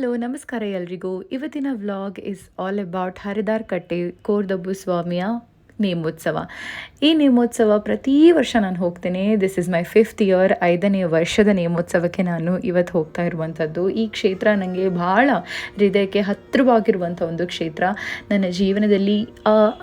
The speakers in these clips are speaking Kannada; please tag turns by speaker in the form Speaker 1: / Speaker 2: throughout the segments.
Speaker 1: ಹಲೋ ನಮಸ್ಕಾರ ಎಲ್ರಿಗೂ. ಇವತ್ತಿನ ವ್ಲಾಗ್ ಇಸ್ ಆಲ್ ಅಬೌಟ್ ಹರಿದಾರ್ ಕಟ್ಟೆ ಕೋರ್ದಬ್ಬು ಸ್ವಾಮಿಯ ನೇಮೋತ್ಸವ. ಈ ನೇಮೋತ್ಸವ ಪ್ರತಿ ವರ್ಷ ನಾನು ಹೋಗ್ತೇನೆ. This is my 5th year, 5ನೇ ವರ್ಷದ ನೇಮೋತ್ಸವಕ್ಕೆ ನಾನು ಇವತ್ತು ಹೋಗ್ತಾ ಇರುವಂಥದ್ದು. ಈ ಕ್ಷೇತ್ರ ನನಗೆ ಭಾಳ ಹೃದಯಕ್ಕೆ ಹತ್ತಿರವಾಗಿರುವಂಥ ಒಂದು ಕ್ಷೇತ್ರ. ನನ್ನ ಜೀವನದಲ್ಲಿ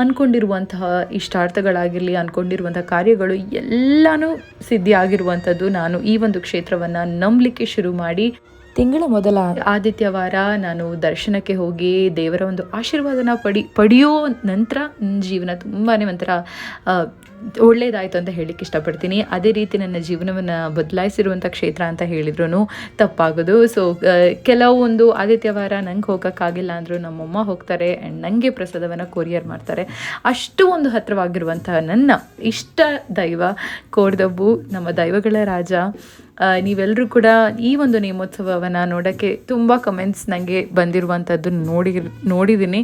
Speaker 1: ಅಂದ್ಕೊಂಡಿರುವಂತಹ ಇಷ್ಟಾರ್ಥಗಳಾಗಿರಲಿ, ಅಂದ್ಕೊಂಡಿರುವಂಥ ಕಾರ್ಯಗಳು ಎಲ್ಲನೂ ಸಿದ್ಧಿಯಾಗಿರುವಂಥದ್ದು. ನಾನು ಈ ಒಂದು ಕ್ಷೇತ್ರವನ್ನು ನಂಬಲಿಕ್ಕೆ ಶುರು ಮಾಡಿ ತಿಂಗಳ ಮೊದಲ ಆದಿತ್ಯವಾರ ನಾನು ದರ್ಶನಕ್ಕೆ ಹೋಗಿ ದೇವರ ಒಂದು ಆಶೀರ್ವಾದನ ಪಡೆಯೋ ನಂತರ ನನ್ನ ಜೀವನ ತುಂಬಾ ಒಂಥರ ಒಳ್ಳೆಯದಾಯಿತು ಅಂತ ಹೇಳಲಿಕ್ಕೆ ಇಷ್ಟಪಡ್ತೀನಿ. ಅದೇ ರೀತಿ ನನ್ನ ಜೀವನವನ್ನು ಬದಲಾಯಿಸಿರುವಂಥ ಕ್ಷೇತ್ರ ಅಂತ ಹೇಳಿದ್ರು ತಪ್ಪಾಗೋದು. ಸೊ ಕೆಲವೊಂದು ಆದಿತ್ಯವಾರ ನಂಗೆ ಹೋಗೋಕ್ಕಾಗಿಲ್ಲ ಅಂದರೂ ನಮ್ಮಮ್ಮ ಹೋಗ್ತಾರೆ ಆ್ಯಂಡ್ ನನಗೆ ಪ್ರಸಾದವನ್ನು ಕೊರಿಯರ್ ಮಾಡ್ತಾರೆ. ಅಷ್ಟು ಒಂದು ಹತ್ತಿರವಾಗಿರುವಂತಹ ನನ್ನ ಇಷ್ಟ ದೈವ ಕೋರ್ದಬ್ಬು, ನಮ್ಮ ದೈವಗಳ ರಾಜ. ನೀವೆಲ್ಲರೂ ಕೂಡ ಈ ಒಂದು ನೇಮೋತ್ಸವವನ್ನು ನೋಡೋಕ್ಕೆ ತುಂಬ ಕಮೆಂಟ್ಸ್ ನನಗೆ ಬಂದಿರುವಂಥದ್ದು ನೋಡಿದ್ದೀನಿ.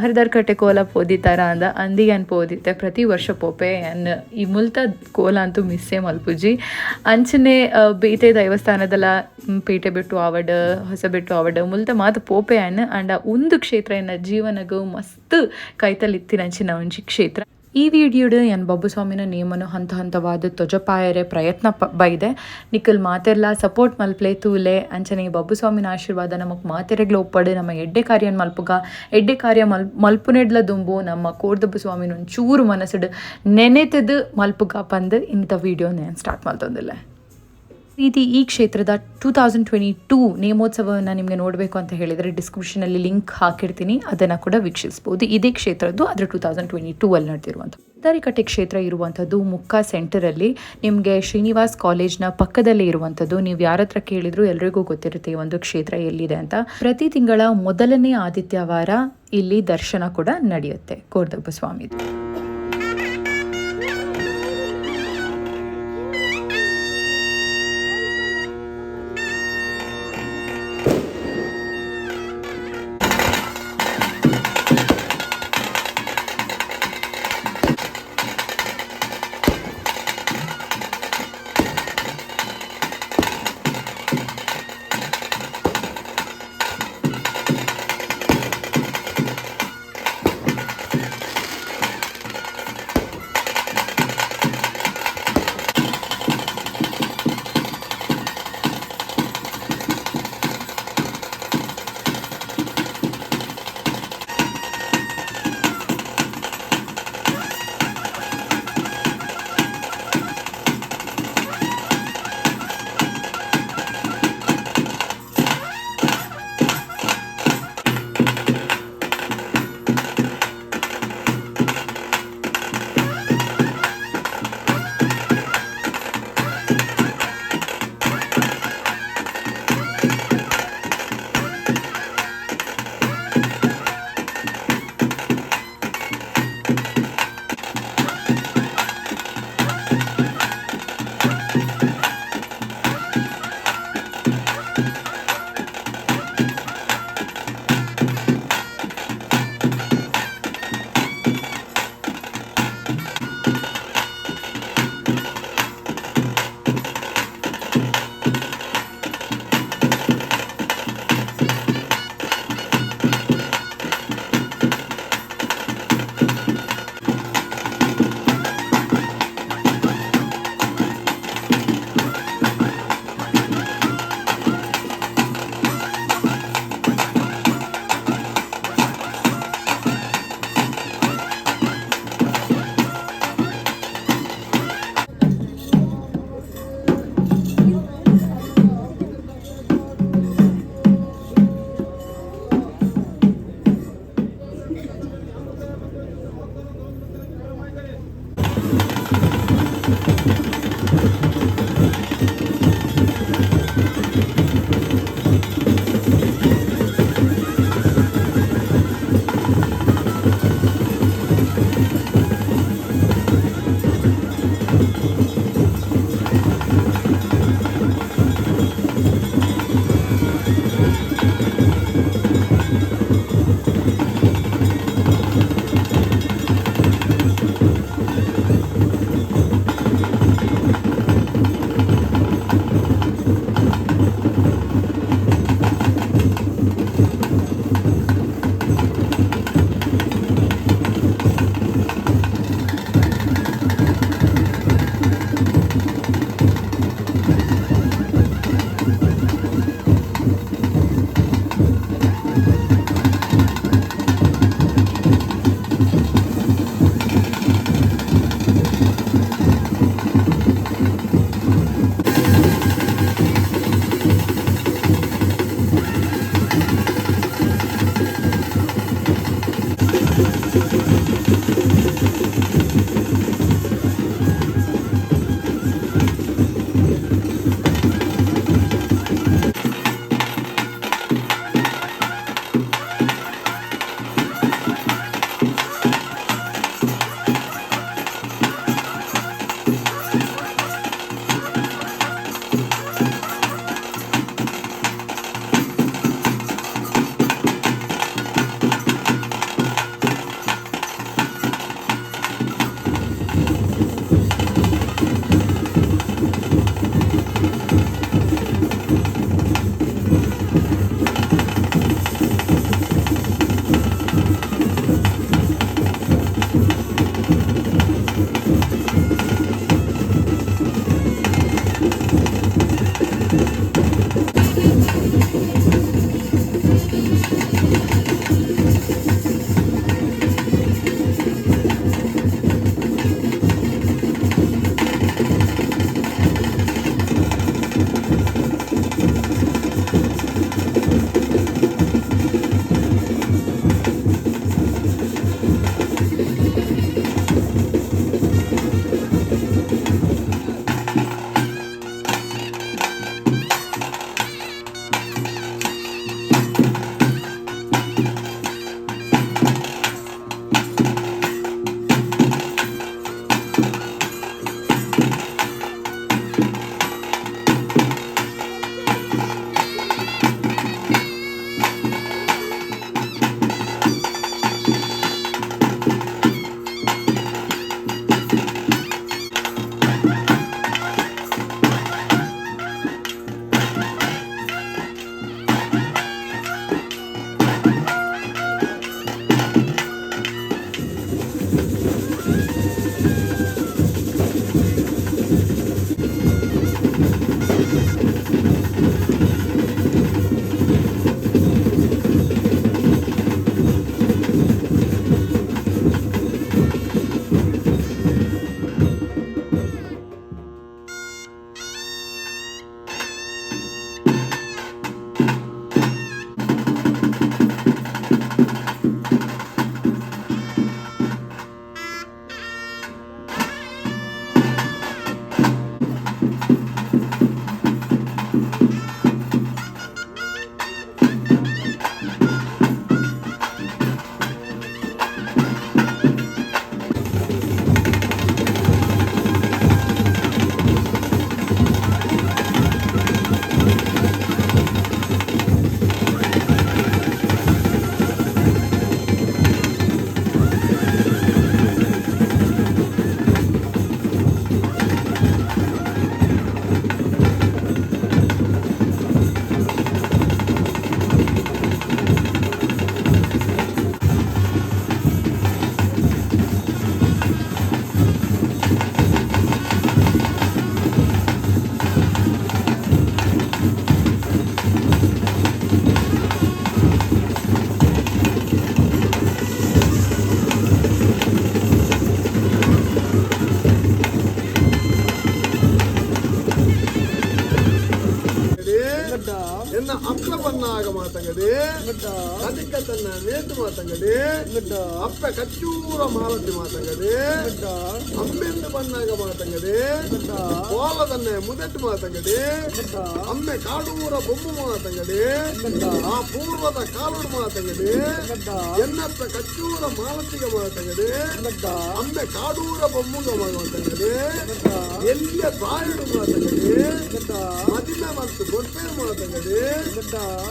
Speaker 1: ಹರಿದಾರ್ ಕಟ್ಟೆ ಕೋಲ ಪೋದಿತಾರ ಅಂದಿ ಅನ್ ಪೋದಿತ್ತೆ ಪ್ರತಿ ವರ್ಷ ಪೋಪೆ ಅನ್ ಈ ಮುಲ್ತ ಕೋಲ ಅಂತೂ ಮಿಸ್ಸೇ ಮಲ್ಪುಜಿ ಅಂಚನೆ ಬೇತೆ ದೇವಸ್ಥಾನದಲ್ಲ ಪೇಟೆ ಬಿಟ್ಟು ಆವಡ ಹೊಸಬೆಟ್ಟು ಆವಡ ಮುಲ್ತ ಮಾತು ಪೋಪೆ ಅನ್ ಅಂಡ ಒಂದು ಕ್ಷೇತ್ರ ಎನ್ನ ಜೀವನಗೂ ಮಸ್ತ್ ಕೈತಲಿತ್ತಿನಂಚಿನ ಒಂಜಿ ಕ್ಷೇತ್ರ. ಈ ವಿಡಿಯೋಡು ಎನ್ ಬಬ್ಬು ಸ್ವಾಮಿನ ನೇಮನು ಹಂತವಾದ ತೊಜಪಾಯರೆ ಪ್ರಯತ್ನ ಬೈದೆ ನಿಕ್ಕಲ್ ಮಾತೆಲ್ಲ ಸಪೋರ್ಟ್ ಮಲ್ಪ್ಲೆ ತೂಲೆ ಅಂಚನೆ ಬಬ್ಬು ಸ್ವಾಮಿನ ಆಶೀರ್ವಾದ ನಮಗೆ ಮಾತೆರೆಗ್ಲ ಒಪ್ಪಡು ನಮ್ಮ ಎಡ್ಡೆ ಕಾರ್ಯನ ಮಲ್ಪುಗ ಎಡ್ಡೆ ಕಾರ್ಯ ಮಲ್ಪುನೆಡ್ಲ ದುಂಬು ನಮ್ಮ ಕೋರ್ದಬ್ಬು ಸ್ವಾಮಿನ ಒಂಚೂರು ಮನಸ್ಸಿಡು ನೆನೆತದು ಮಲ್ಪುಗ ಪಂದು ಇಂಥ ವಿಡಿಯೋ ನಾನು ಸ್ಟಾರ್ಟ್ ಮಾಡ್ತಂದಿಲ್ಲ. ಈ ಕ್ಷೇತ್ರದ 2022 ನೇಮೋತ್ಸವವನ್ನು ನಿಮಗೆ ನೋಡಬೇಕು ಅಂತ ಹೇಳಿದರೆ ಡಿಸ್ಕ್ರಿಪ್ಷನಲ್ಲಿ ಲಿಂಕ್ ಹಾಕಿರ್ತೀನಿ, ಅದನ್ನು ಕೂಡ ವೀಕ್ಷಿಸ್ಬೋದು. ಇದೇ ಕ್ಷೇತ್ರದ್ದು ಆದರೆ 2022 ಅಲ್ಲಿ ನಡೆದಿರುವಂಥ ಹರಿದಾರಿಕಟ್ಟೆ ಕ್ಷೇತ್ರ ಇರುವಂಥದ್ದು ಮುಕ್ಕಾ ಸೆಂಟರಲ್ಲಿ. ನಿಮಗೆ ಶ್ರೀನಿವಾಸ್ ಕಾಲೇಜ್ನ ಪಕ್ಕದಲ್ಲೇ ಇರುವಂಥದ್ದು. ನೀವು ಯಾರ ಹತ್ರ ಕೇಳಿದ್ರು ಎಲ್ರಿಗೂ ಗೊತ್ತಿರುತ್ತೆ ಈ ಒಂದು ಕ್ಷೇತ್ರ ಎಲ್ಲಿದೆ ಅಂತ. ಪ್ರತಿ ತಿಂಗಳ ಮೊದಲನೇ ಆದಿತ್ಯವಾರ ಇಲ್ಲಿ ದರ್ಶನ ಕೂಡ ನಡೆಯುತ್ತೆ ಕೋರ್ದಬ್ಬು ಸ್ವಾಮಿದು.
Speaker 2: ಬಂದಾಗ ಮಾತಂಗಡಿ ಕದಿಕ ತನ್ನ ನೇತು ಮಾತಂಗಡಿ ಅಪ್ಪ ಕಚ್ಚೂರ ಮಾಲತಿ ಮಾತಂಗಡಿ ಅಮ್ಮೆಂದು ಬಂದಾಗ ಮಾತಂಗಡಿ ಕೋಲದನ್ನೇ ಮುದಟ್ಟು ಮಾತಂಗಡಿ ಅಮ್ಮೆ ಕಾಡೂರ ಬೊಮ್ಮು ಮಾತಂಗಡಿ ಆ ಪೂರ್ವದ ಕಾಲುಡು ಮಾತಂಗಡಿ ಎನ್ನತ್ತ ಕಚ್ಚೂರ ಮಾಲತಿಗೆ ಮಾತಂಗಡಿ ಅಮ್ಮೆ ಕಾಡೂರ ಬೊಮ್ಮುಗ ಮಾತಂಗಡಿ ಎಲ್ಲಿಯ ತಾಯಿಡು ಮಾತಂಗಡಿ ಮದಿಮೆ ಮತ್ತು ಗೊಡ್ಪೇರು ಮಾತಂಗಡಿ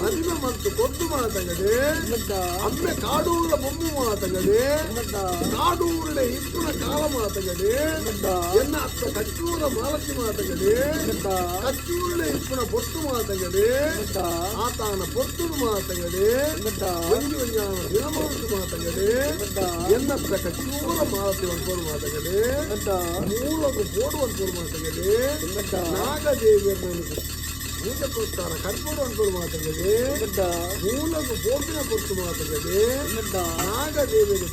Speaker 2: ಮದಿಮೆ ಮತ್ತು ಕೊಟ್ಟು ಮಾತಂಗಡಿ ಅಮ್ಮೆ ಕಾಡೂರ ಬೊಮ್ಮು ಮಾತಂಗಡಿ ಕಾಡೂರಿನ ಇಪ್ಪುನ ಕಾಲ ಮಾತಂಗಡಿ ಎನ್ನ ಅತ್ತ ಕಚ್ಚೂರ ಮಾಲತಿ ಮಾತಂಗಡಿ ಕಚ್ಚೂರಿನ ಇಪ್ಪುನ ಬೊಟ್ಟು ಮಾತಂಗಡಿ ಆತನ ಪೊತ್ತುಡು ಮಾತಂಗಡಿ ಒಂಜಿ ಒಂಜಾನ ದಿನಮಾಂಸು ಮಾತಂಗಡಿ ಎನ್ನತ್ತ ಕಚ್ಚೂರ ಮಾಲತಿ ಒಂದ್ಪೋರು ಮಾತಂಗಡಿ ಮೂಲಕು ಪೋಡು ಒಂದ್ಪೋರು ಮಾತಂಗಡಿ ನಾಗದೇವಿಯನ್ನು ಪೂಜೆ ಕೊಡ್ತಾರ ಕರ್ಪೂರ ಒಂದ್ಪೋರು ಮಾತಂಗಡಿ ಮೂಲಕು ಪೋಟಿನ ಪೊತ್ತು ಮಾತಂಗಡಿ ನಾಗದೇವಿಗೆ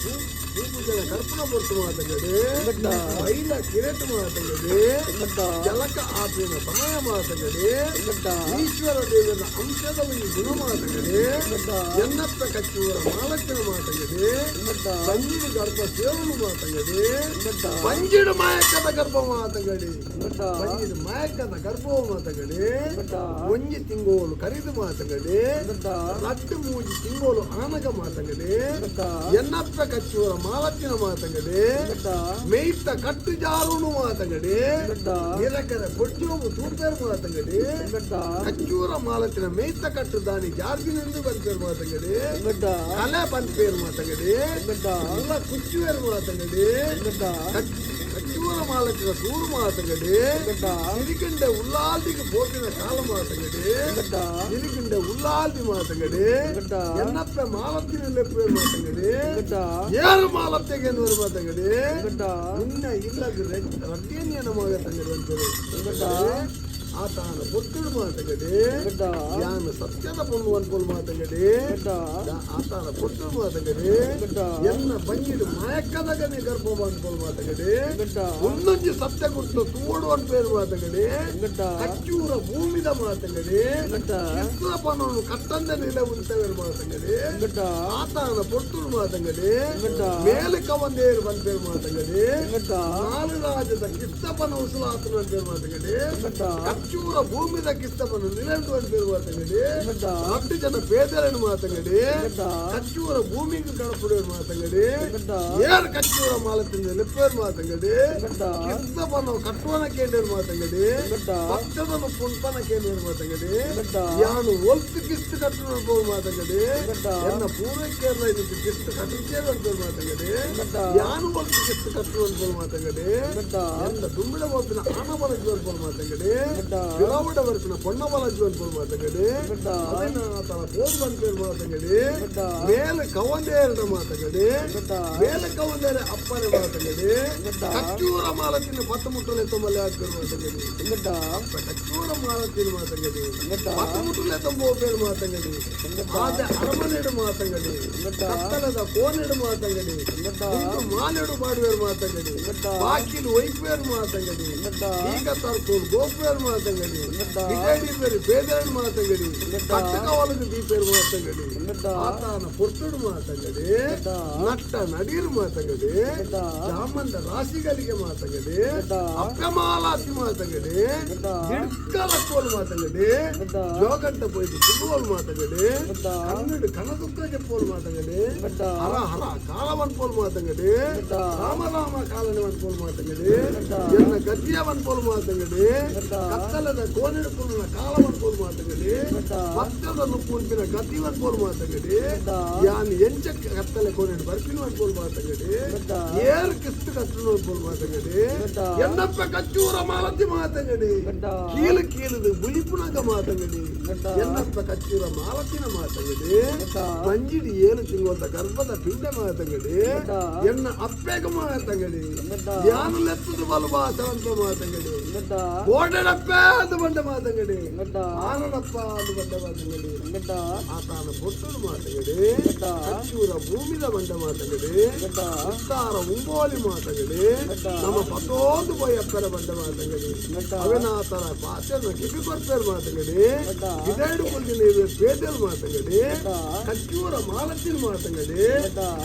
Speaker 2: ಪೂಜೆನ ಕರ್ಪೂರ ಪೊತ್ತು ಮಾತಂಗಡಿ ಬೈಲ ಕಿರೆಟ್ ಮಾತಂಗಡಿ ಜಲಕ ಆಪಿನ ಸಮಯ ಮಾತಂಗಡಿ ಈಶ್ವರ ದೇವರ ಅಂಶದ ಒಂದು ಗುಣ ಮಾತಂಗಡಿ ಎನ್ನತ್ತ ಕಚ್ಚೂರ ಮಾಲಕ್ಕಿನ ಮಾತಂಗಡಿ ಬಂಜಿಡು ಗರ್ಭ ಸೇವನು ಮಾತಂಗಡಿ ಬಂಜಿಡು ಮಾಯಕ್ಕದ ಗರ್ಭ ಮಾತಂಗಡಿ ಬಂಜಿಡು ಮಾಯಕ್ಕದ ಗರ್ಭವ ಮಾತಂಗಡಿ ಒಂಜಿ ತಿಂಗೋಲು ಕರಿದು ಮಾತಂಗಡಿ ರಟ್ಟು ಮೂಜಿ ತಿಂಗೋಲು ಆನಗ ಮಾತಂಗಡಿ ಎನ್ನತ್ತ ಕಚ್ಚೂರ ಮಾಲಕ್ಕಿನ ಮಾತಂಗಡಿ ಮೇಯ್ತ ಕಟ್ಟು ಜಾರುನು ಮಾತಂಗಡಿ ನಿರಕರ ಕೊಟ್ಟೋಮು ತೂರ್ಪೇರು ಮಾತಂಗಡಿ ಕಚ್ಚೂರ ಮಾಲಕ್ಕಿನ ಮೇಯ್ತ ಕಟ್ಟು ದಾನಿ ಜಾರ್ಗಿನೆಂದು ಬಂತೇರು ಮಾತಂಗಡಿ ಕಲೆ ಬಂತೇರು ಮಾತಂಗಡಿ ಎಲ್ಲ ಕುಚ್ಚುವೇರು ಮಾತಂಗಡಿ ಕಚ್ಚೂರ ಮಾಲಕ್ಕಿನ ತೂರು ಮಾತಂಗಡಿ ಸಿರಿಗಂಡೆ ಉಲ್ಲಾಲ್ದಿಗೆ ಪೋಟಿನ ಕಾಲ ಮಾತಂಗಡಿ ಸಿರಿಗಂಡೆ ಉಲ್ಲಾಲ್ದಿ ಮಾತಂಗಡಿ ಎನ್ನಪ್ಪ ಮಾಲತ್ತಿನ ಲೆಪ್ಪೇರು ಮಾತಂಗಡಿ ಏರು ಮಾಲತ್ತೆಗೆ ನೂರು ಮಾತಂಗಡಿ ಇನ್ನ ಇಲ್ಲದ ರಡ್ಡಿಯನ್ನ ಮಗ ತಂಗಡಿ ಅಂತೇಳಿ ಆತನ ಬೊತ್ತುಡು ಮಾತಂಗಡಿ ಯಾನ ಸತ್ಯದ ಪೊಣ್ಣು ಅನ್ಪೋಲ್ ಮಾತಂಗಡಿ ಆತನ ಬೊತ್ತುಡು ಮಾತಂಗಡಿ ಎನ್ನ ಬಂಗಿಡು ಮಾಯಕ್ಕದಗನೆ ಗರ್ಭ ಅನ್ಪೋಲ್ ಮಾತಂಗಡಿ ಒಂದೊಂಜಿ ಸತ್ಯ ಕೊಟ್ಟು ತೂಡು ಅನ್ಪೇರು ಮಾತಂಗಡಿ ಕಚ್ಚೂರ ಭೂಮಿದ ಮಾತಂಗಡಿ ಕಿಸ್ರ ಪನವನ್ನು ಕಟ್ಟಂದ ನೆಲೆ ಉಂಟವೇರು ಮಾತಂಗಡಿ ಆತನ ಬೊತ್ತುಡು ಮಾತಂಗಡಿ ಮೇಲೆ ಕವಂದೇರು ಬಂತೇರು ಮಾತಂಗಡಿ ನಾಲು ರಾಜದ ಕಿಸ್ತಪನ ಉಸುಲಾತನ ಅಂತೇರು ಮಾತಂಗಡಿ ಕಚ್ಚೂರ ಭೂಮಿದ ಕಿಸ್ತಪನ್ನು ನಿಲಂಡು ಅಂತೇರು ಮಾತಂಗಡಿ ಹತ್ತು ಜನ ಪೇದರನ್ನು ಮಾತಂಗಡಿ ಕಚ್ಚೂರ ಭೂಮಿಗೆ ಕಣಪುಡೇರು ಮಾತಂಗಡಿ ಏರ್ ಕಚ್ಚೂರ ಮಾಲತಿಂದ ಲೆಪ್ಪೇರು ಮಾತಂಗಡಿ ಕಿಸ್ತಪನ್ನು ಕಟ್ಟುವನ ಕೇಂದ್ರ ಮಾತಂಗಡಿ ಪಕ್ಷದನ್ನು ಪುಂಪನ ಕೇಂದ್ರ ಮಾತಂಗಡಿ ಯಾನು ಒಲ್ತು ಕಿಸ್ತು ಕಟ್ಟು ಮಾತಂಗಡಿ ಎನ್ನ ಪೂರ್ವಕೇರಳ ಇದಕ್ಕೆ ಕಿಸ್ತು ಕಟ್ಟುತ್ತೇರು ಅಂತೇರು ಮಾತಂಗಡಿ ಯಾನು ಒಲ್ತು ಕಿಸ್ತು ಕಟ್ಟು ಅನ್ಬೋದು ಮಾತಂಗಡಿ ಎನ್ನ ದುಂಬಿಡ ಒಪ್ಪಿನ ಆನಬಲ ಜೋಲ್ಪೋಲ್ ಮಾತಂಗಡಿ ಗಿರಾವಡ ವರ್ಪಿನ ಪೊನ್ನಬಲ ಜೋಲ್ಪೋಲ್ ಮಾತಂಗಡಿ ಆತನ ಪೋದು ಬಂತೇರು ಮಾತಂಗಡಿ ಮೇಲೆ ಕವಂದೇರಡ ಮಾತಂಗಡಿ ಮೇಲೆ ಕವಂದೇರ ಅಪ್ಪನೆ ಮಾತಂಗಡಿ ಕಚ್ಚೂರ ಮಾಲತಿನ ಪತ್ತು ಮುಟ್ಟಲೆ ತೊಂಬಲೆ ಹಾಕ್ತೇರು ಮಾತಂಗಡಿ ಕಚ್ಚೂರ ಮಾಲತಿನ ಮಾತಂಗಡಿ ಪತ್ತು ಮುಟ್ಟಲೆ ತೊಂಬೋ ಪೇರು ಮಾತಂಗಡಿ ಆದ ಅರಮನೆಡು ಮಾತಂಗಡಿ ಕತ್ತಲದ ಕೋನೆಡು ಮಾತಂಗಡಿ ಮಾನೆಡು ಮಾಡುವೇರು ಮಾತಂಗಡಿ ಬಾಕಿಲು ಒಯ್ಪೇರು ಮಾತಂಗಡಿ ಈಗ ತರ್ಕೋಲ್ ಗೋಪೇರು ಮಾತಂಗಡಿ ಬಿಜೆಡಿ ಬೇರೆ ಬೇದರಡು ಮಾತಂಗಡಿ ಕಟ್ಟಕವಲದು ದೀಪೇರು ಮಾತಂಗಡಿ ಆತನ ಪೊರ್ತುಡು ಮಾತಂಗಡಿ ನಟ್ಟ ನಡೀರು ಮಾತಂಗಡಿ ಜಾಮಂದ ರಾಶಿಗಳಿಗೆ ಮಾತಂಗಡಿ ಅಪ್ಪಮಾಲಾತಿ ಮಾತಂಗಡಿ ಹಿಡ್ಕಲಕ್ಕೋಲ್ ಮಾತಂಗಡಿ ಜೋಗಂಟ ಪೋಯ್ದು ತಿರುವೋಲ್ ಮಾತಂಗಡಿ ಕನ್ನಡ ಕನದುಕ್ಕ ಜಪ್ಪೋಲ್ ಮಾತಂಗಡಿ ಹರ ಹರ ಕಾಲವನ್ಪೋಲ್ ಮಾತಂಗಡಿ ರಾಮ ರಾಮ ಕಾಲನೆ ವನ್ಪೋಲ್ ಮಾತಂಗಡಿ ಎನ್ನ ಗದ್ದಿಯ ವನ್ಪೋಲ್ ಮಾತಂಗಡಿ ಕತ್ತಲದ ಕೋನೆಡುಕುನ ಕಾಲವನ್ಪೋಲ್ ಮಾತಂಗಡಿ ಭಕ್ತದ ನುಪ್ಪುಂಟಿನ ಗದ್ದಿ ವನ್ಪೋಲ್ ಮಾತಂಗಡಿ ಯಾನ್ ಎಂಚ ಕತ್ತಲೆ ಕೋನೆಡು ಬರ್ಪಿನ ವನ್ಪೋಲ್ ಮಾತಂಗಡಿ ಏರ್ ಕಿಸ್ತು ಕಟ್ಟು ವನ್ಪೋಲ್ ಮಾತಂಗಡಿ ಎನ್ನಪ್ಪ ಕಚ್ಚೂರ ಮಾಲತಿ ಮಾತಂಗಡಿ ಕೀಲು ಕೀಲದು ಬುಳಿಪುನಗ ಮಾತಂಗಡಿ ಎನ್ನಪ್ಪ ಕಚ್ಚೂರ ಮಾಲತಿನ ಮಾತಂಗಡಿ ಮಂಜಿಡಿ ಏಳು ತಿಂಗಳ ಗರ್ಭದ ಪಿಂಡ ಮಾತಂಗಡಿ ಎನ್ನ ಅಪ್ಪೆಗ ಮಾತಂಗಡಿ ಯಾನು ಲೆತ್ತದು ಬಲುಬಾಸವಂತ ಮಾತಂಗಡಿ ಓಡಡಪ್ಪೆ ಅದು ಬಂಡ ಮಾತಂಗಡಿ ಆನನಪ್ಪ ಅದು ಬಂಡ ಮಾತಂಗಡಿ ಆತನ ಬೊಟ್ಟುಡು ಮಾತಂಗಡಿ ಕಚ್ಚೂರ ಭೂಮಿದ ಬಂಡ ಮಾತಂಗಡಿ ಉತ್ತಾರ ಉಂಬೋಲಿ ಮಾತಂಗಡಿ ನಮ್ಮ ಪತೋದು ಪೋಯಿ ಅಪ್ಪರ ಬಂಡ ಮಾತಂಗಡಿ ಅವನಾತರ ಪಾತ್ರೆನ ಕಿಪಿ ಕೊಡ್ತಾರೆ ಮಾತಂಗಡಿ ಇದೆರಡು ಕೊಲ್ದಿನ ಇವೆ ಪೇದಲ್ ಮಾತಂಗಡಿ ಕಚ್ಚೂರ ಮಾಲತ್ತಿನ ಮಾತಂಗಡಿ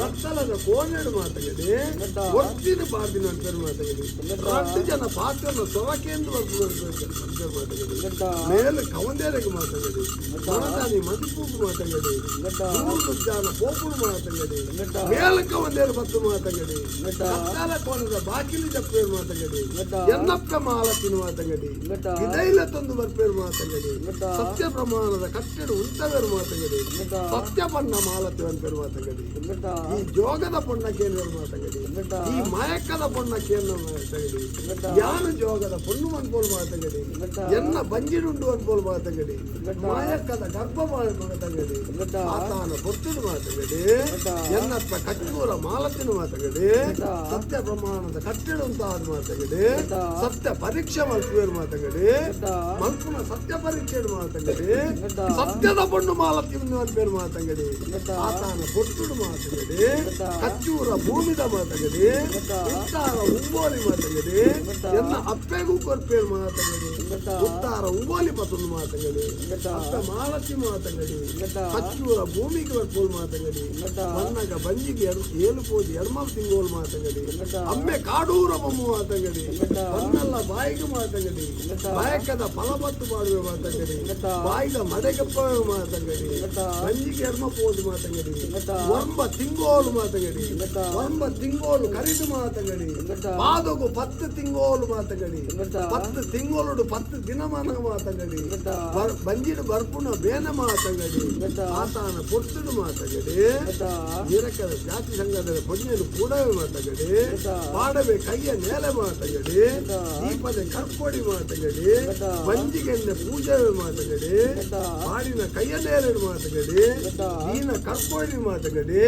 Speaker 2: ಕತ್ತಲದ ಕೋನೆಡು ಮಾತಂಗಡಿ ಒಟ್ಟಿನ ಪಾರ್ದಿನ ಅಂತಾರೆ ಮಾತಂಗಡಿ 2 ಜನ ಪಾತ್ರನ ಸೊರಕೆಂದು ಮಾತಂಗಡಿ ಮೇಲೆ ಕವಂದೇರಿಗೆ ಮಾತಂಗಡಿ ಮನದಾನಿ ಮದಿಪೂಕು ಮಾತಂಗಡಿ 3 ಜನ ಪೋಪುಡು ಮಾತಂಗಡಿ ಮೇಲೆ ಕವಂದೇರು ಬತ್ತು ಮಾತಂಗಡಿ ಕತ್ತಲ ಕೋನದ ಬಾಕಿಲಿ ಜಪ್ಪೇರು ಮಾತಂಗಡಿ ಎನ್ನಪ್ಪ ಮಾಲತ್ತಿನ ಮಾತಂಗಡಿ ಇದೈಲ ತಂದು ಬರ್ಪೇರು ಮಾತಂಗಡಿ ಸತ್ಯ ಪ್ರಮಾಣದ ಕಟ್ಟಡ ಉಂಟವೇರು ಮಾತಂಗಡಿ ಸತ್ಯ ಪಣ್ಣ ಮಾಲತ್ತಿ ಅಂಪೇರು ಮಾತಂಗಡಿ ಈ ಜೋಗದ ಪೊಣ್ಣಕ್ಕೇನು ಮಾತಂಗಡಿ ಈ ಮಯಕ್ಕದ ಪೊಣ್ಣಕ್ಕೇನು ಮಾತಂಗಡಿ ಯಾನು ಜೋಗದ ಪೊಣ್ಣು ಅನ್ಬೋಲ್ ಮಾತಂಗಡಿ ಎನ್ನ ಬಂಜಿಡುಂಡು ಅನ್ಬೋಲ್ ಮಾತಂಗಡಿ ಮಯಕ್ಕದ ಗರ್ಭ ಮಾತಂಗಡಿ ಆತಾನ ಬೊಟ್ಟುಡು ಮಾತಂಗಡಿ ಎನ್ನಪ್ಪ ಕಚ್ಚೂರ ಮಾಲತ್ತಿನ ಮಾತಂಗಡಿ ಸತ್ಯ ಪ್ರಮಾಣದ ಕಟ್ಟಡ ಉಂಟಾದ ಮಾತಂಗಡಿ ಸತ್ಯ ಪರೀಕ್ಷೆ ಮಲ್ಪುವೇರು ಮಾತಂಗಡಿ ಮಲ್ಪುನ ಸತ್ಯ ಪರೀಕ್ಷೆ ಮಾತಂಗಡಿ ಸತ್ಯದ ಪೊಣ್ಣು ಮಾಲತ್ತಿ ಅನ್ಪೇರು ಮಾತಂಗಡಿ ಆತಾನ ಬೊಟ್ಟುಡು ಮಾತಂಗಡಿ ಕಚ್ಚೂರ ಭೂಮಿದ ಮಾತಂಗಡಿ ಉತ್ತಾರ ಉಂಬೋಲಿ ಮಾತಂಗಡಿ ಎನ್ನ ಅಪ್ಪೆಗೂ ಕೊರ್ಪೇರು ಮಾತಂಗಡಿ ಉತ್ತಾರ ಉಂಬೋಲಿ ಪತುಂಡು ಮಾತಂಗಡಿ ಅತ್ತ ಮಾಲತ್ತಿ ಮಾತಂಗಡಿ ಕಚ್ಚೂರ ಭೂಮಿಗೆ ಬರ್ಪೋಲ್ ಮಾತಂಗಡಿ ಮನ್ನಗ ಬಂಜಿಗೆ ಏಳುಪೋದಿ ಎಡ್ಮಲ್ ತಿಂಗೋಲ್ ಮಾತಂಗಡಿ ಅಮ್ಮೆ ಕಾಡೂರ ಬೊಮ್ಮು ಮಾತಂಗಡಿ ಮಣ್ಣಲ್ಲ ಬಾಯಿಗೆ ಮಾತಂಗಡಿ ಬಾಯಕದ ಫಲಬತ್ತು ಮಾಡುವೆ ಮಾತಂಗಡಿ ಬಾಯಿಗ ಮಡೆಗಪ್ಪ ಮಾತಂಗಡಿ ಬಂಜಿಗೆ ಎಡ್ಮ ಪೋದು ಮಾತಂಗಡಿ ಒಂಬ ತಿಂಗೋಲು ಮಾತಂಗಡಿ ಒಂಬ ತಿಂಗೋಲು ಕರಿದು ಮಾತಂಗಡಿ ಪಾದಗು 10 ತಿಂಗೋಲು ಮಾತಂಗಡಿ 10 ತಿಂಗೋಲು 10 ದಿನಮಾನ ಮಾತಂಗಡಿ ಬಂಜಿಡು ಬರ್ಪುಣ ಬೇನ ಮಾತಂಗಡಿ ಆತಾನ ಪೊಟ್ಟುಡು ಮಾತಂಗಡಿ ನೀರಕ್ಕದ ಜಾತಿ ಸಂಘದ ಪೊಣ್ಣೆದು ಕೂಡವೇ ಮಾತಂಗಡಿ ಪಾಡವೆ ಕೈಯ ನೇಲೆ ಮಾತಂಗಡಿ ದೀಪದ ಕರ್ಕೊಡಿ ಮಾತಂಗಡಿ ಬಂಜಿಗೆನ್ನೆ ಪೂಜೆವೆ ಮಾತಂಗಡಿ ಪಾಡಿನ ಕೈಯ ನೇರೆಡು ಮಾತಂಗಡಿ ನೀನ ಕರ್ಕೊಡಿ ಮಾತಂಗಡಿ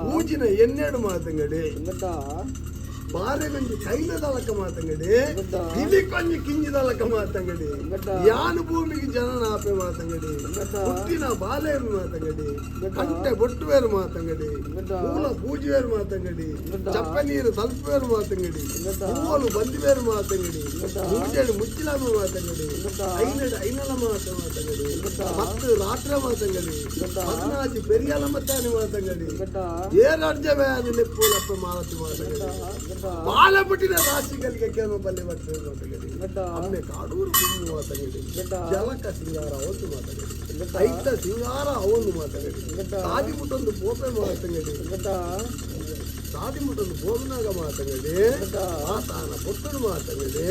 Speaker 2: ಪೂಜಿನ ಎನ್ನೆಡು ಮಾತಂಗಡಿ ಬಾರೆಗೊಂಜಿ ಕೈಲದಲಕ ಮಾತಂಗಡಿ ಕಿವಿ ಕೊಂಜಿ ಕಿಂಜಿದಲಕ ಮಾತಂಗಡಿ ಯಾನು ಭೂಮಿಗೆ ಜನನಾಪೆ ಮಾತಂಗಡಿ ಹುಟ್ಟಿನ ಬಾಲೇರು ಮಾತಂಗಡಿ ಕಂಟೆ ಬೊಟ್ಟುವೇರು ಮಾತಂಗಡಿ ಮೂಲ ಪೂಜೆವೇರು ಮಾತಂಗಡಿ ಚಪ್ಪ ನೀರು ತಲುಪುವೇರು ಮಾತಂಗಡಿ ಹೂವಲು ಬಂದಿವೇರು ಮಾತಂಗಡಿ ಮೂಜೆಡು ಮುಚ್ಚಿಲಾಮ ಮಾತಂಗಡಿ ಐನಲ ಮಾತಂಗಡಿ ಮತ್ತು ರಾತ್ರಿ ಮಾತಂಗಡಿ 14 ಪೆರಿಯಲ ಮತ್ತಾನೆ ಮಾತಂಗಡಿ ಏರರ್ಜವೇ ನೆಪ್ಪುಲಪ್ಪ ಮಾಲತಿ ಮಾತಂಗಡಿ ಬಾಲಪಟ್ಟಿನ ರಾಶಿಗಳಿಗೆ ಕೆಲವು ಬಲ್ಲಿ ಬರ್ತದೆ ಮಾತಂಗಡಿ ಅಮ್ಮೆ ಕಾಡೂರು ಭೂಮಿ ಮಾತಂಗಡಿ ಜಲಕ ಸಿಂಗಾರ ಅವತ್ತು ಮಾತಂಗಡಿ ಐತ ಸಿಂಗಾರ ಅವನು ಮಾತಂಗಡಿ ಸಾದಿ ಮುಟ್ಟೊಂದು ಪೋಪೆ ಮಾತಂಗಡಿ ಸಾದಿ ಮುಟ್ಟೊಂದು ಬೋಧನಾಗ ಮಾತಂಗಡಿ ಆತಾನ ಪೊಟ್ಟುಡು ಮಾತಂಗಡಿ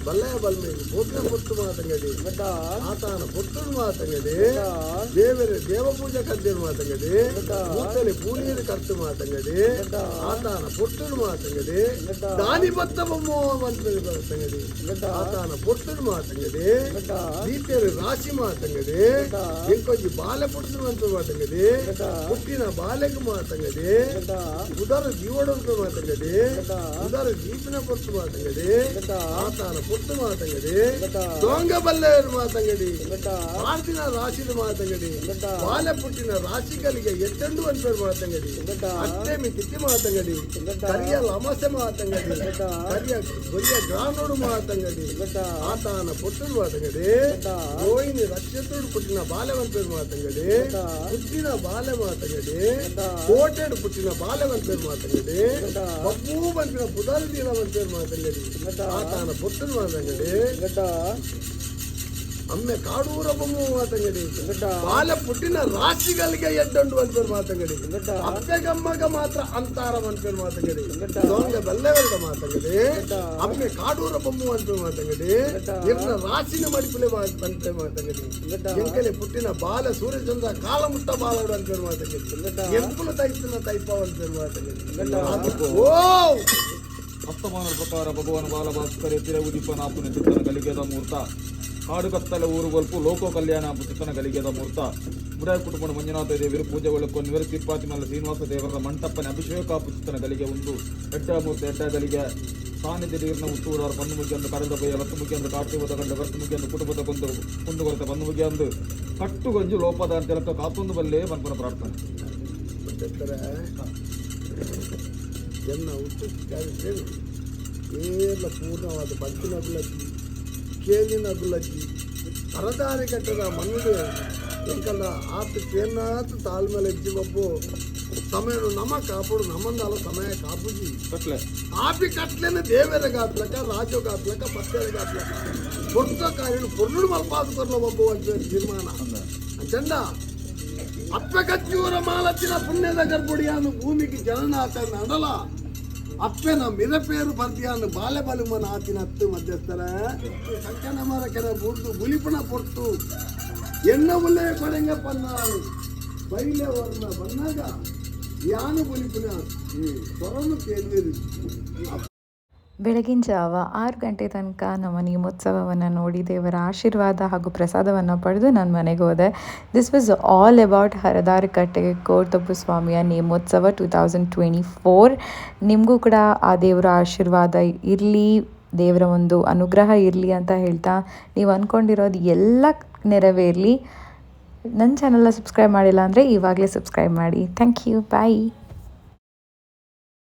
Speaker 2: ಬಲ್ಲೆಯ ಬಲ್ಮೆಗೆ ಪೋಪಿನ ಪೊಟ್ಟು ಮಾತಂಗಡಿ ಆತಾನ ಪೊಟ್ಟುಡು ಮಾತಂಗಡಿ ದೇವ ಪೂಜೆ ಕದ್ದೇನು ಮಾತಂಗಡಿ ಮೂತಲಿ ಪೂನೀರು ಕರ್ತು ಮಾತಂಗಡಿ ಆತಾನ ಪೊಟ್ಟುಡು ಮಾತಂಗಡಿ ದಾನಿ ಬತ್ತ ಬೊಮ್ಮೋ ಮಾತಂಗಡಿ ಆತಾನ ಪೊಟ್ಟುಡು ಮಾತಂಗಡಿ ದೀಪೇರು ರಾಶಿ ಮಾತಂಗಡಿ ಇಂಕೊಂಜಿ ಬಾಲೆ ಪೊಟ್ಟು ಅಂತ ಮಾತಂಗಡಿ ಪುಟ್ಟಿನ ಬಾಲೆಗೆ ಮಾತಂಗಡಿ ಉದಾರ ಜೀವಡ ಮಾತಂಗಡಿ ಉದಾರ ಜೀಪಿನ ಪೊಟ್ಟು ಮಾತಂಗಡಿ ಆತಾನ ಪೊಟ್ಟು ಮಾತಂಗಡಿ ದೊಂಗ ಬಲ್ಲೆಯರು ಮಾತಂಗಡಿ ಆರ್ತಿನ ರಾಶಿನ ಮಾತಂಗಡಿ ಬಾಲೆ ಪುಟ್ಟಿನ ರಾಶಿಗಳಿಗೆ ಎತ್ತಂಡು ಅನ್ಪೇರು ಮಾತಂಗಡಿ ಅಟ್ಟೆಮಿ ತಿತ್ತಿ ಮಾತಂಗಡಿ ಕರಿಯ ಲಮಸೆ ಮಾತಂಗಡಿ ಕರಿಯ ಗೊರಿಯ ಗ್ರಾನೋಡು ಮಾತಂಗಡಿ ಆತಾನ ಪೊಟ್ಟು ಮಾತಂಗಡಿ ಗೋಯಿನಿ ರಕ್ಷತೋಡು ಪುಟ್ಟಿನ ಬಾಲೆ ಅನ್ಪೇರು ಮಾತಂಗಡಿ ಪುಟ್ಟಿನ ಬಾಲೆ ಮಾತಂಗಡಿ ಕೋಟೆಡು ಪುಟ್ಟಿನ ಬಾಲೆ ಅನ್ಪೇರು ಮಾತಂಗಡಿ ಬಬ್ಬೂ ಬಂದಿನ ಪುದಾರಿ ದೀನ ಅನ್ಪೇರು ಮಾತಂಗಡಿ ಆತಾನ ಪೊಟ್ಟು ಮಾತಂಗಡಿ ಅಮ್ಮೆ ಕಾಡೂರ ಬೊಮ್ಮು ಮಾತಂಗಡಿ ಬಾಲ ಪುಟ್ಟಿನ ರಾಶಿಗಳಿಗೆ ಎಡ್ಡಂಡು ಅನ್ಪೇರು ಮಾತಂಗಡಿ ಅಪ್ಪೆಗಮ್ಮಗ ಮಾತ್ರ ಅಂತಾರ ಅನ್ಪೇರು ಮಾತಂಗಡಿ ದೊಂಗ ಬೆಲ್ಲೆವೆರಡ ಮಾತಂಗಡಿ ಅಮ್ಮೆ ಕಾಡೂರ ಬೊಮ್ಮು ಅನ್ಪೇರು ಮಾತಂಗಡಿ ಇರ್ನ ರಾಶಿನ ಮಡಿಪುಲೆ ಅನ್ಪೇರು ಮಾತಂಗಡಿ ಎಂಕಲೆ ಪುಟ್ಟಿನ ಬಾಲ ಸೂರ್ಯಚಂದ್ರ ಕಾಲ ಮುಟ್ಟ ಬಾಲಡು ಅನ್ಪೇರು ಮಾತಂಗಡಿ ಎಂಪುಲ ತೈಪಿನ ತೈಪ ಅನ್ಪೇರು ಮಾತಂಗಡಿ ಓ
Speaker 3: ಅಸ್ತಮಾನ ಪ್ರಕಾರ ಭಗವಾನ್ ಬಾಲಭಾಸ್ಕರ ತಿರವುದಿಪ್ಪನಾಪುನ ಚಿತ್ತನ ಗಲಿಗೆದ ಮೂರ್ತ ಕಾಡು ಕತ್ತಲ ಊರು ಬಲ್ಪು ಲೋಕೋ ಕಲ್ಯಾಣ ಚಿತ್ತನ ಗಲಿಗೆದ ಮೂರ್ತ ಮುಡಾಯ ಕುಟುಂಬದ ಮಂಜುನಾಥ ದೇವಿರು ಪೂಜೆ ಒಳಕೊಂಡು ನಿವರ ತಿಪ್ಪಾತಿಮಲ್ಲ ಶ್ರೀನಿವಾಸ ದೇವರ ಮಂಟಪ್ಪನ ಅಭಿಷೇಕ ಚಿತ್ತನ ಗಲಿಗೆ ಒಂದು ಎಡ್ಡ ಮೂರ್ತ ಎಡ್ಡ ಗಲಿಗೆ ಸಾನ್ನಿಧ್ಯ ನೀರಿನ ಉತ್ತೂಡಾರು ಪಂದು ಮುಗಿ ಅಂದು ಕರೆದ ಬಯ್ಯ ಲತ್ತು ಮುಗಿ ಅಂದು ಕಾರ್ತಿವದ ಗಂಡ ಗತ್ತು ಮುಗಿ ಅಂದು ಕುಟುಂಬದ ಕುಂದು ಕೊರತೆ ಪಂದು ಮುಗಿ ಅಂದು ಕಟ್ಟು ಗಂಜು ಲೋಪದ ಅಂತ ಕಾತೊಂದು ಬಲ್ಲೆ ಮನ್ಪನ ಪ್ರಾರ್ಥನೆ
Speaker 2: ಎನ್ನ ಹುಟ್ಟು ಕಾರಿಸ್ತೇನೆ ಏರ್ಲ ಪೂರ್ಣವಾದ ಬದುಕಿನ ಅಭಿಲಕ್ಷಿ ಕೇಳಿನ ಅಭಿಲಕ್ಷಿ ಪರದಾರಿ ಕಟ್ಟದ ಮನುಡು ಎಂಕಲ್ಲ ಆತ ಕೇನಾತು ತಾಳ್ಮೇಲೆ ಎಜ್ಜಿ ಬಬ್ಬು ಸಮಯ ನಮ ಕಾಪುಡು ನಮ್ಮಂದಾಲ ಸಮಯ ಕಾಪುಜಿ
Speaker 3: ಕಟ್ಲೆ
Speaker 2: ಕಾಪಿ ಕಟ್ಲೇನೆ ದೇವೇರ ಗಾತ್ಲಕ ರಾಜೋ ಗಾತ್ಲಕ ಪತ್ತೇರ ಗಾತ್ಲಕ పొట్ట కాయలు పొర్రుడు మల్పాదుకొర్ల బొబ్బు అంటే తీర్మాన అంచండ అప్పెకచ్చూర మాలచ్చిన పుణ్యద గర్భుడియాను భూమికి జననాథ నడల ಅಪ್ಪೆನ ಮಿರಪೇರು ಬರ್ದಿಯಾನು ಬಾಲೆ ಬಲುಮನ ಆತಿನ ಹತ್ತು ಮಧ್ಯಸ್ಥರ ಸಂಕನ ಮರಕನ ಬುಡ್ದು ಬುಲಿಪಣ ಪೊರ್ತು ಎನ್ನ ಉಲ್ಲೆ ಕೊಡೆಂಗ ಪನ್ನಾಳು ಬೈಲೆ ವರ್ಣ ಬಂದಾಗ ಯಾನು ಬುಲಿಪನ ಸ್ವರನು ಕೇಳಿರಿ
Speaker 1: ಬೆಳಗಿನ ಜಾವ 6 ಗಂಟೆ ತನಕ ನಮ್ಮ ನೇಮೋತ್ಸವವನ್ನು ನೋಡಿ ದೇವರ ಆಶೀರ್ವಾದ ಹಾಗೂ ಪ್ರಸಾದವನ್ನು ಪಡೆದು ನಾನು ಮನೆಗೆ ಹೋದೆ. ದಿಸ್ ವಾಸ್ ಆಲ್ ಅಬೌಟ್ ಹರದಾರಕಟ್ಟೆ ಕೋರ್ತಬ್ಬು ಸ್ವಾಮಿಯ ನೇಮೋತ್ಸವ 2024. ನಿಮಗೂ ಕೂಡ ಆ ದೇವರ ಆಶೀರ್ವಾದ ಇರಲಿ, ದೇವರ ಒಂದು ಅನುಗ್ರಹ ಇರಲಿ ಅಂತ ಹೇಳ್ತಾ, ನೀವು ಅಂದ್ಕೊಂಡಿರೋದು ಎಲ್ಲ ನೆರವೇರಲಿ. ನನ್ನ ಚಾನಲ್ನ ಸಬ್ಸ್ಕ್ರೈಬ್ ಮಾಡಿಲ್ಲ ಅಂದರೆ ಇವಾಗಲೇ ಸಬ್ಸ್ಕ್ರೈಬ್ ಮಾಡಿ. Thank you, bye.